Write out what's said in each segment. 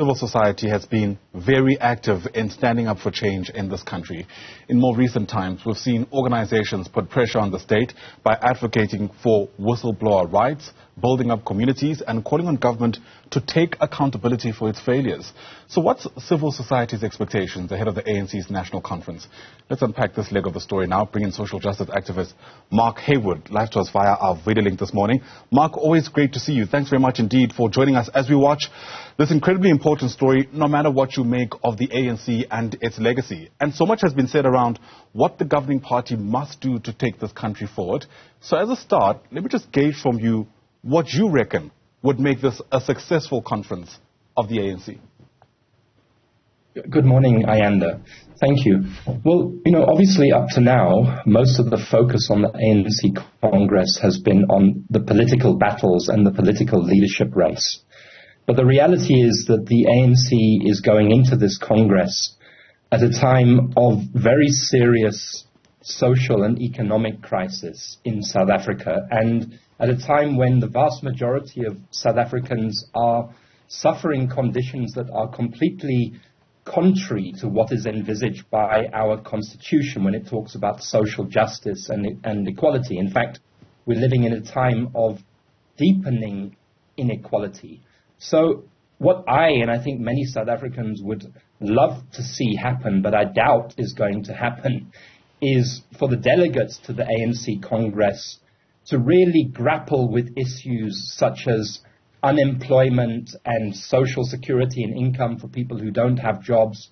Civil society has been very active in standing up for change in this country. In more recent times, we've seen organizations put pressure on the state by advocating for whistleblower rights, building up communities, and calling on government to take accountability for its failures. So what's civil society's expectations ahead of the ANC's national conference? Let's unpack this leg of the story now. Bring in social justice activist Mark Heywood, live to us via our video link this morning. Mark, always great to see you. Thanks very much indeed for joining us as we watch this incredibly important story, no matter what you make of the ANC and its legacy. And so much has been said around what the governing party must do to take this country forward. So as a start, let me just gauge from you what you reckon would make this a successful conference of the ANC. Good morning, Ayanda. Thank you. Well, obviously up to now, most of the focus on the ANC Congress has been on the political battles and the political leadership race. But the reality is that the ANC is going into this Congress at a time of very serious social and economic crisis in South Africa, and at a time when the vast majority of South Africans are suffering conditions that are completely contrary to what is envisaged by our constitution when it talks about social justice and equality. In fact, we're living in a time of deepening inequality. So what and I think many South Africans would love to see happen, but I doubt is going to happen, is for the delegates to the ANC Congress to really grapple with issues such as unemployment and social security and income for people who don't have jobs,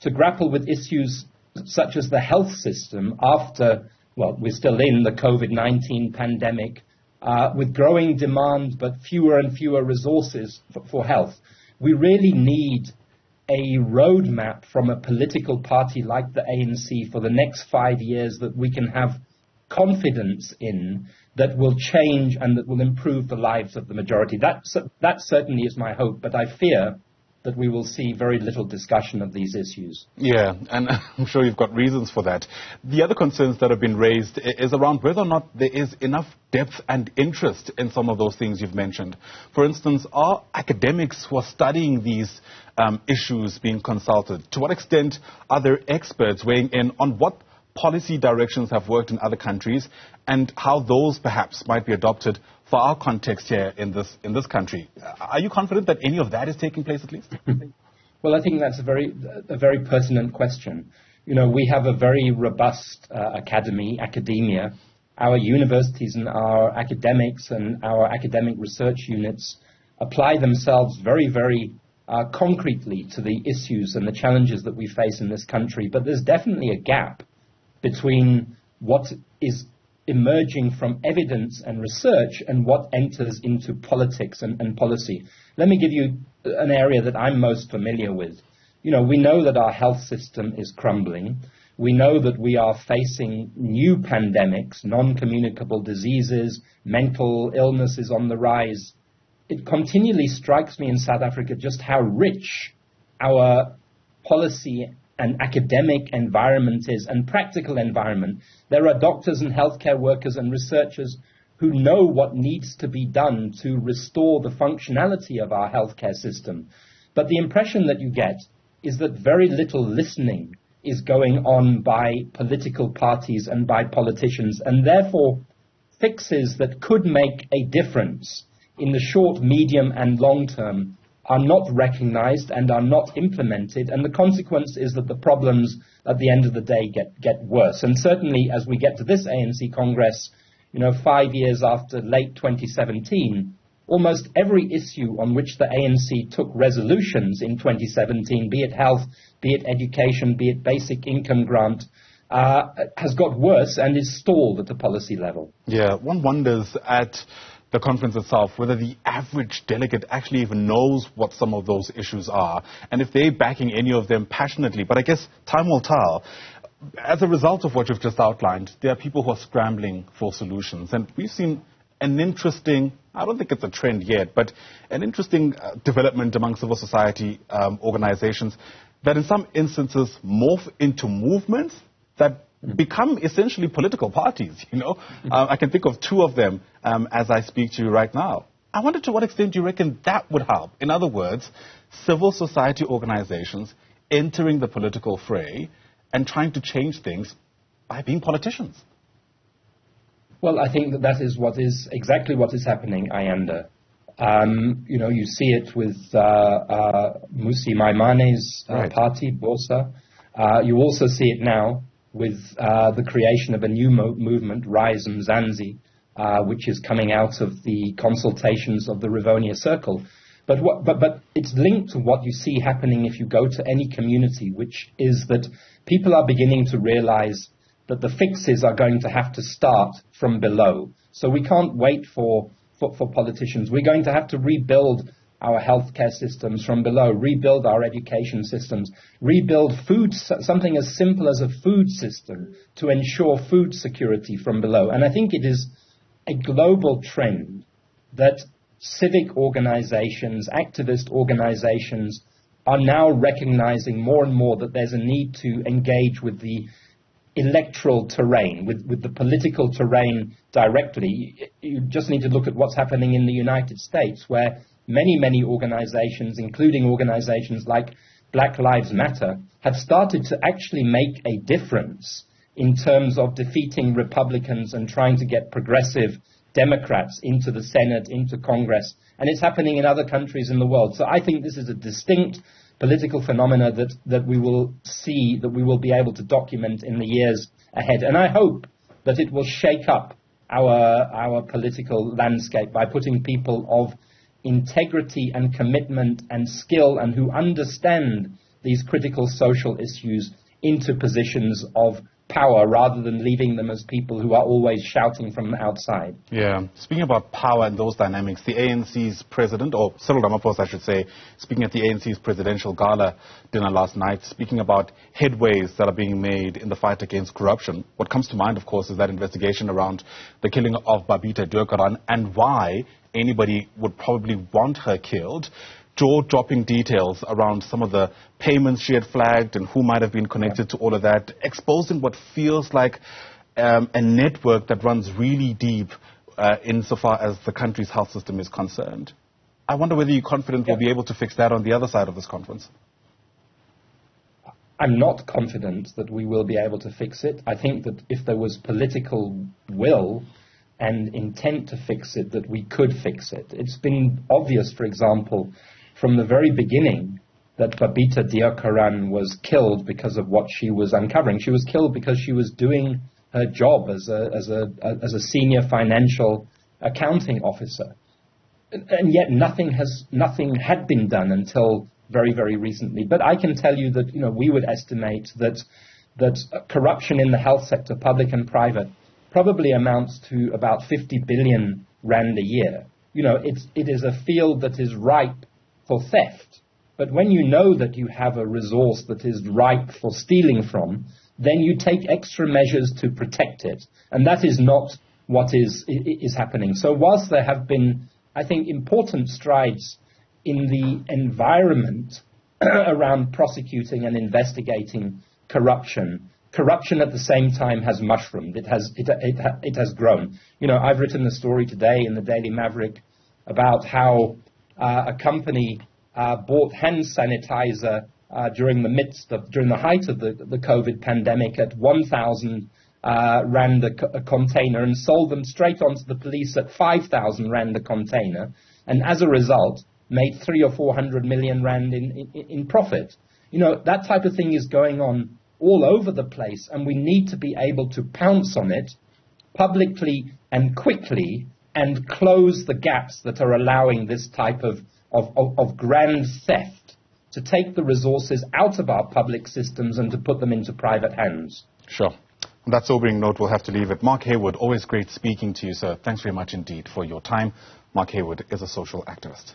to grapple with issues such as the health system after, we're still in the COVID-19 pandemic, with growing demand but fewer and fewer resources for health. We really need a roadmap from a political party like the ANC for the next 5 years that we can have confidence in, that will change and that will improve the lives of the majority. That certainly is my hope, but I fear that we will see very little discussion of these issues. Yeah, and I'm sure you've got reasons for that. The other concerns that have been raised is around whether or not there is enough depth and interest in some of those things you've mentioned. For instance, are academics who are studying these issues being consulted? To what extent are there experts weighing in on what policy directions have worked in other countries and how those perhaps might be adopted for our context here in this country? Are you confident that any of that is taking place at least? Well, I think that's a very pertinent question. We have a very robust academia. Our universities and our academics and our academic research units apply themselves very, very concretely to the issues and the challenges that we face in this country. But there's definitely a gap between what is emerging from evidence and research and what enters into politics and policy. Let me give you an area that I'm most familiar with. We know that our health system is crumbling. We know that we are facing new pandemics, non-communicable diseases, mental illness is on the rise. It continually strikes me in South Africa just how rich our policy and academic environment is, and practical environment. There are doctors and healthcare workers and researchers who know what needs to be done to restore the functionality of our healthcare system. But the impression that you get is that very little listening is going on by political parties and by politicians, and therefore fixes that could make a difference in the short, medium and long term are not recognized and are not implemented, and the consequence is that the problems at the end of the day get worse. And certainly as we get to this ANC Congress, 5 years after late 2017, almost every issue on which the ANC took resolutions in 2017, be it health, be it education, be it basic income grant, has got worse and is stalled at the policy level. Yeah, one wonders at the conference itself whether the average delegate actually even knows what some of those issues are and if they're backing any of them passionately. But I guess time will tell. As a result of what you've just outlined, there are people who are scrambling for solutions. And we've seen an interesting, I don't think it's a trend yet, but an interesting development among civil society organizations that in some instances morph into movements that become essentially political parties, I can think of two of them as I speak to you right now. I wonder to what extent do you reckon that would help? In other words, civil society organizations entering the political fray and trying to change things by being politicians. Well, I think that is exactly what is happening, Ayanda. You see it with Musi Maimane's party, Bosa. You also see it now with the creation of a new movement, Rise Mzansi, which is coming out of the consultations of the Rivonia Circle. But it's linked to what you see happening if you go to any community, which is that people are beginning to realize that the fixes are going to have to start from below. So we can't wait for politicians. We're going to have to rebuild our healthcare systems from below, rebuild our education systems, rebuild something as simple as a food system to ensure food security from below. And I think it is a global trend that civic organizations, activist organizations are now recognizing more and more that there's a need to engage with the electoral terrain, with the political terrain directly. You just need to look at what's happening in the United States, where many organizations, including organizations like Black Lives Matter, have started to actually make a difference in terms of defeating Republicans and trying to get progressive Democrats into the Senate, into Congress. And it's happening in other countries in the world. So I think this is a distinct political phenomena that we will see, that we will be able to document in the years ahead. And I hope that it will shake up our political landscape by putting people of integrity and commitment and skill and who understand these critical social issues into positions of power rather than leaving them as people who are always shouting from the outside. Yeah. Speaking about power and those dynamics, the ANC's president, or Cyril Ramaphosa, I should say, speaking at the ANC's presidential gala dinner last night, speaking about headways that are being made in the fight against corruption. What comes to mind, of course, is that investigation around the killing of Babita Deokaran and why anybody would probably want her killed. Jaw-dropping details around some of the payments she had flagged and who might have been connected to all of that, exposing what feels like a network that runs really deep insofar as the country's health system is concerned. I wonder whether you're confident we'll be able to fix that on the other side of this conference. I'm not confident that we will be able to fix it. I think that if there was political will and intent to fix it, that we could fix it. It's been obvious, for example, from the very beginning that Babita Deokaran was killed because of what she was uncovering. She was killed because she was doing her job as a senior financial accounting officer. And yet nothing had been done until very, very recently. But I can tell you that, we would estimate that corruption in the health sector, public and private, probably amounts to about 50 billion rand a year. It is a field that is ripe for theft. But when you know that you have a resource that is ripe for stealing from, then you take extra measures to protect it. And that is not what is happening. So whilst there have been, I think, important strides in the environment around prosecuting and investigating corruption at the same time has mushroomed. It has grown. I've written a story today in the Daily Maverick about how a company bought hand sanitizer during the height of the COVID pandemic at 1,000 rand a container and sold them straight onto the police at 5,000 rand a container, and as a result made 300 or 400 million rand in profit. That type of thing is going on all over the place, and we need to be able to pounce on it publicly and quickly and close the gaps that are allowing this type of grand theft to take the resources out of our public systems and to put them into private hands. Sure. On that sobering note, we'll have to leave it. Mark Heywood, always great speaking to you, sir. Thanks very much indeed for your time. Mark Heywood is a social activist.